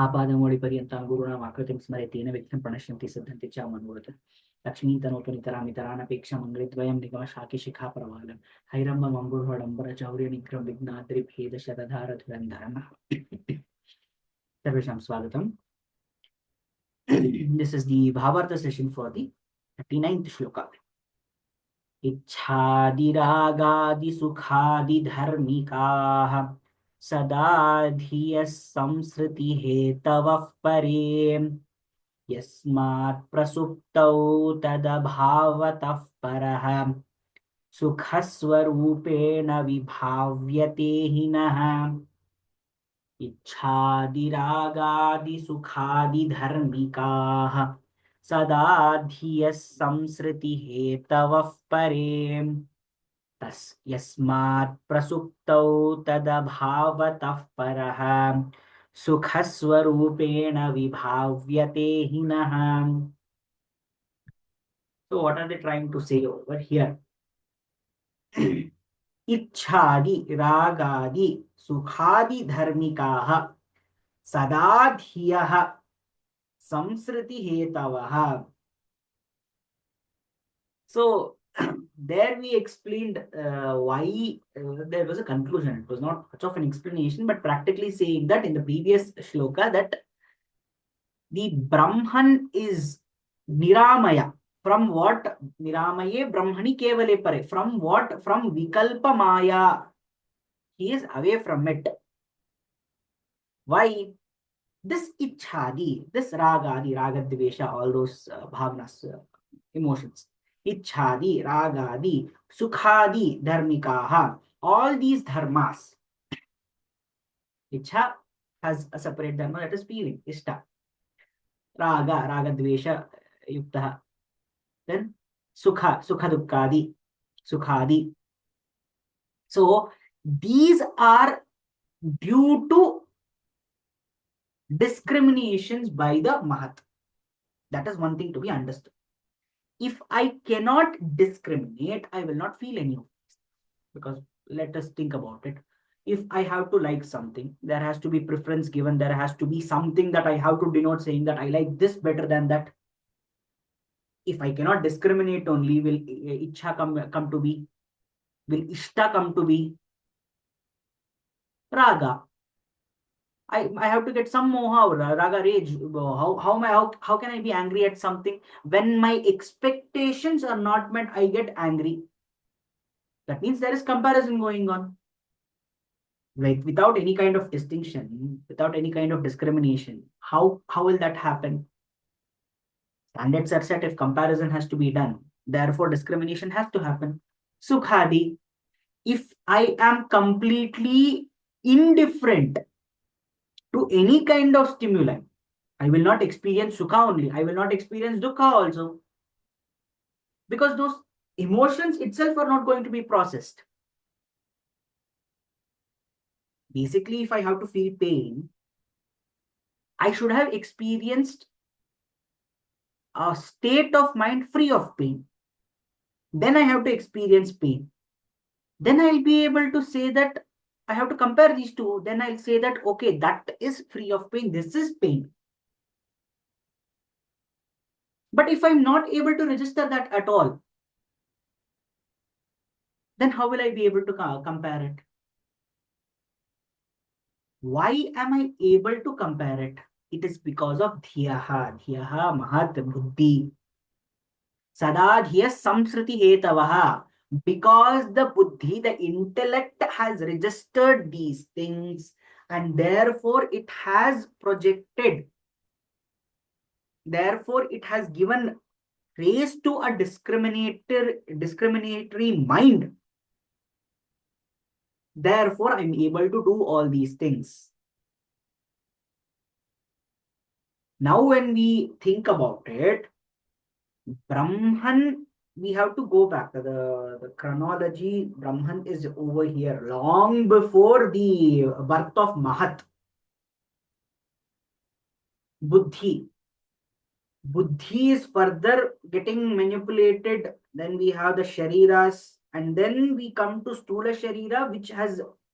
आपादमौळि पर्यन्तां गुरूणाम् आकृतिं स्मरेतेन विघ्नं प्रणश्यन्ति सिद्धन्ति च मनोरथ लक्ष्मीं तनोतु नितरामितरानपेक्षं मङ्गलद्वयं निगमशाकिशिखा प्रवालं हैरम्बं अम्बुर्वडम्बर चौर्य निग्रहं विघ्नाद्रिभेद शतधार धुरन्धरम् सर्वेषां स्वागतम्. This is the Bhāvārtha session for the 39th shloka. इच्छादिरागादिसुखादिधर्मिकाः सदा धियः संसृतिहेतवः परे यस्मात् प्रसुप्तौ तदभावतः परः सुखस्वरूपेण विभाव्यते हिनः. इच्छादिरागादिसुखादिधर्मिकाः सदा धियः संसृतिहेतवः परे यस्मात् प्रसुप्तौ तदभावतः परः सुखस्वरूपेण विभाव्यते हिनः. So what are they trying to say over here? इच्छादि रागादि सुखादि धर्मिकाः सदा धियः संसृति हेतवः. So there we explained why there was a conclusion. It was not much of an explanation, but practically saying that in the previous shloka that the Brahman is Niramaya. From what? Niramaye Brahmani Kevale Pare. From what? From Vikalpa Maya. He is away from it. Why? This Ichhadi, this Ragadi, Ragadvesha, all those bhavnas, emotions. Ichhadi, Ragadi, Sukhadi, Dharmikaha, all these dharmas. Ichha has a separate dharma, that is feeling, Ishta. Raga, Ragadvesha, Yuktaha. Then Sukha, Sukhadukkadi, Sukhadi. So these are due to discriminations by the Mahat. That is one thing to be understood. If I cannot discriminate, I will not feel any of this. Because let us think about it. If I have to like something, there has to be preference given. There has to be something that I have to denote saying that I like this better than that. If I cannot discriminate only, will Ichha come to be? Will Ishta come to be? Raga. I have to get some moha, raga, rage. How can I be angry at something? When my expectations are not met, I get angry. That means there is comparison going on. Like without any kind of distinction, without any kind of discrimination, how will that happen? Standards are set if comparison has to be done. Therefore, discrimination has to happen. Sukhadi, if I am completely indifferent to any kind of stimuli, I will not experience sukha only. I will not experience dukkha also. Because those emotions itself are not going to be processed. Basically, if I have to feel pain, I should have experienced a state of mind free of pain. Then I have to experience pain. Then I'll be able to say that I have to compare these two. Then I'll say that, okay, that is free of pain. This is pain. But if I'm not able to register that at all, then how will I be able to compare it? Why am I able to compare it? It is because of dhiyaha. Dhiyaha mahat buddhi. Sada dhiya samsriti hetavaha. Because the buddhi, the intellect has registered these things and therefore it has projected. Therefore, it has given raise to a discriminatory mind. Therefore, I'm able to do all these things. Now, when we think about it, Brahman, we have to go back to the chronology. Brahman is over here long before the birth of Mahat. Buddhi. Buddhi is further getting manipulated. Then we have the shariras, and then we come to Stula Sharira,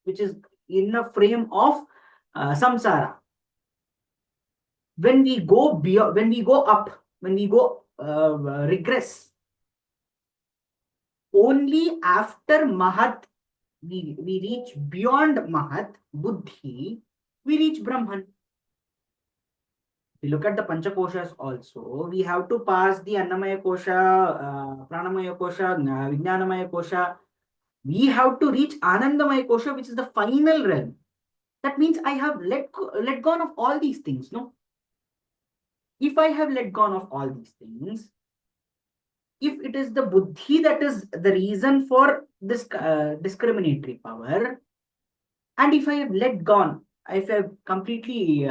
which is in a frame of samsara. When we go beyond, when we go up, when we go regress, only after Mahat, we reach beyond Mahat, Buddhi, we reach Brahman. We look at the Panchakoshas also, we have to pass the Annamaya Kosha, Pranamaya Kosha, Vijnanamaya Kosha. We have to reach Anandamaya Kosha, which is the final realm. That means I have let gone of all these things, no? If I have let gone of all these things, if it is the buddhi that is the reason for this discriminatory power, and if I have let gone, if I have completely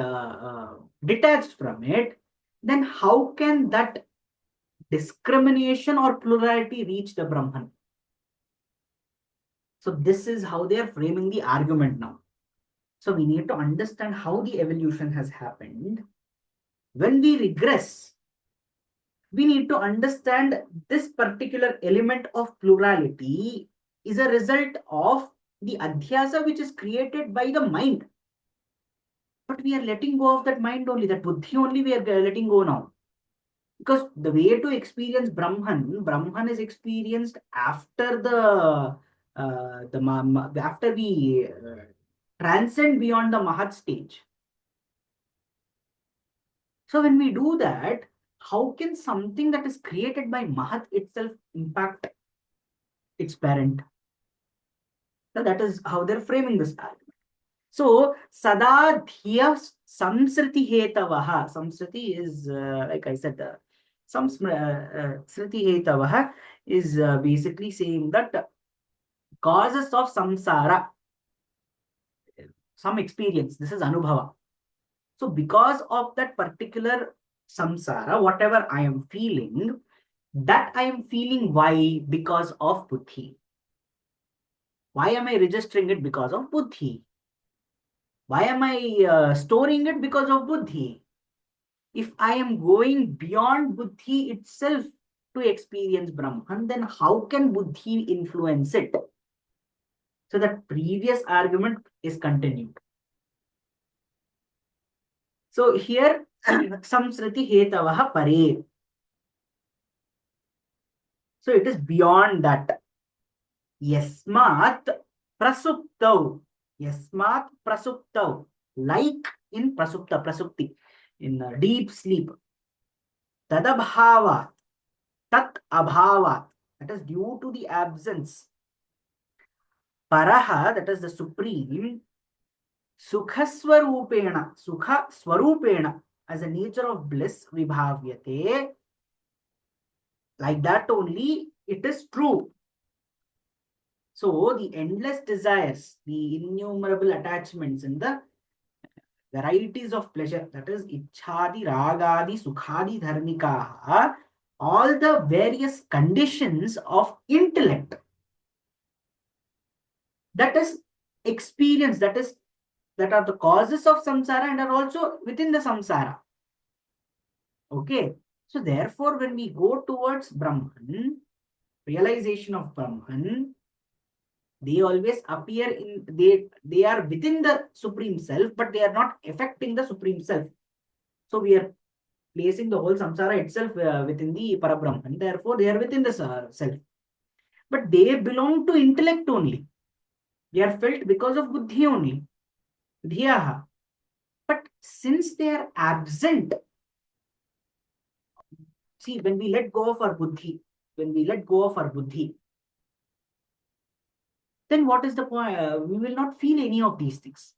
detached from it, then how can that discrimination or plurality reach the Brahman? So this is how they are framing the argument now. So we need to understand how the evolution has happened. When we regress, we need to understand this particular element of plurality is a result of the adhyasa which is created by the mind. But we are letting go of that mind only, that buddhi only we are letting go now. Because the way to experience Brahman is experienced after after we transcend beyond the Mahat stage. So when we do that, how can something that is created by Mahat itself impact its parent? So that is how they're framing this argument. So sada dhiya samsriti hetavaha. Samsriti is, like I said, sriti hetavaha is basically saying that causes of samsara, some experience. This is anubhava. So because of that particular samsara, whatever I am feeling, that I am feeling why? Because of buddhi. Why am I registering it? Because of buddhi. Why am I storing it? Because of buddhi. If I am going beyond buddhi itself to experience Brahman, then how can buddhi influence it? So that previous argument is continued. So here, samsriti hetavaha pare. So it is beyond that. Yasmat prasuptau. Yasmat prasuptau. Like in prasupti, in deep sleep. Tadabhavat. Tat abhavat. That is due to the absence. Paraha, that is the supreme. Sukha swarupena, as a nature of bliss, vibhavyate. Like that only, it is true. So the endless desires, the innumerable attachments and the varieties of pleasure, that is ichhadi, ragadi, sukhadi, dharmikaha, all the various conditions of intellect, that is experience, that are the causes of samsara and are also within the samsara. Okay. So therefore, when we go towards Brahman, realization of Brahman, they always appear in, they are within the Supreme Self, but they are not affecting the Supreme Self. So we are placing the whole samsara itself within the Parabrahman. Therefore, they are within the self. But they belong to intellect only. They are felt because of buddhi only. Dhiyaha. But since they are absent, see, when we let go of our buddhi, then what is the point? We will not feel any of these things.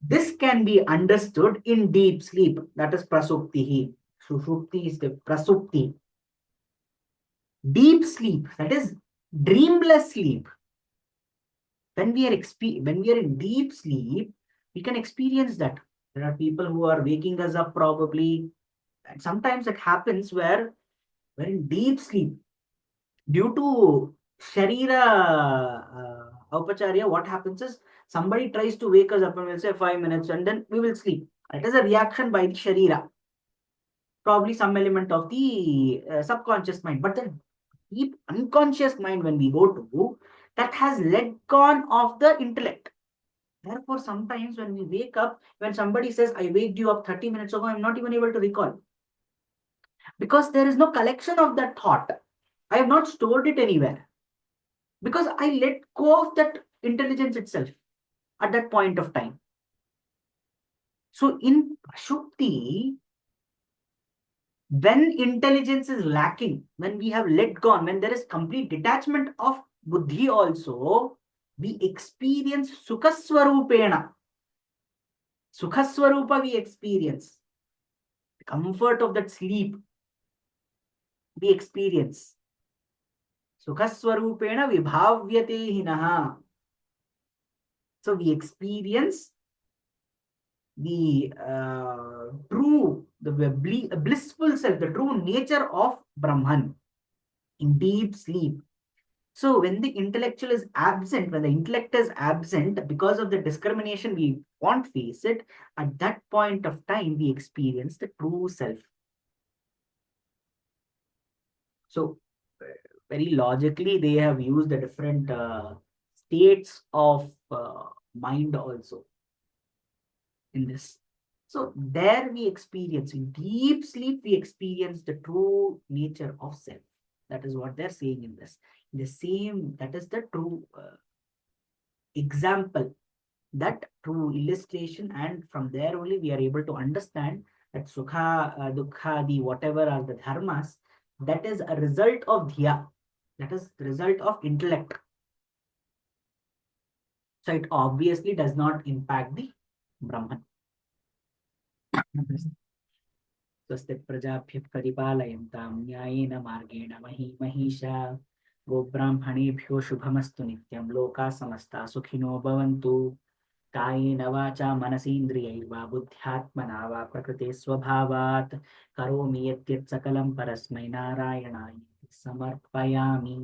This can be understood in deep sleep. That is prasupti. Sushupti is the prasupti. Deep sleep, that is dreamless sleep. When we are in deep sleep, we can experience that. There are people who are waking us up probably. And sometimes it happens where we're in deep sleep. Due to Sharira Aupacharya, what happens is somebody tries to wake us up and we'll say 5 minutes and then we will sleep. It is a reaction by the Sharira. Probably some element of the subconscious mind. But the deep unconscious mind, when we go to, that has let gone of the intellect. Therefore, sometimes when we wake up, when somebody says, I waked you up 30 minutes ago, I'm not even able to recall. Because there is no collection of that thought. I have not stored it anywhere. Because I let go of that intelligence itself at that point of time. So in Shukti, when intelligence is lacking, when we have let go, when there is complete detachment of buddhi also, we experience sukhaswarupena. Sukhaswarupa we experience. The comfort of that sleep we experience. Sukhaswarupena vibhavyate hinaha. So we experience the true, the blissful self, the true nature of Brahman in deep sleep. So when the intellectual is absent, when the intellect is absent, because of the discrimination, we won't face it. At that point of time, we experience the true self. So very logically, they have used the different states of mind also in this. So there we experience, in deep sleep, we experience the true nature of self. That is what they're saying in this. The same, that is the true example, that true illustration, and from there only we are able to understand that sukha, dukkha, the whatever are the dharmas, that is a result of dhya, that is the result of intellect. So it obviously does not impact the Brahman. स्वस्ति प्रजाभ्यः परिपालयन्तां न्यायेन मार्गेण महिषा गोब्राह्मणेभ्यो शुभमस्तु नित्यं लोकाः समस्ताः सुखिनो भवन्तु कायेन वाचा मनसेन्द्रियैर्वा बुद्ध्यात्मना वा प्रकृते स्वभावात् करोमि यद्यत् सकलं परस्मै नारायणाय समर्पयामि।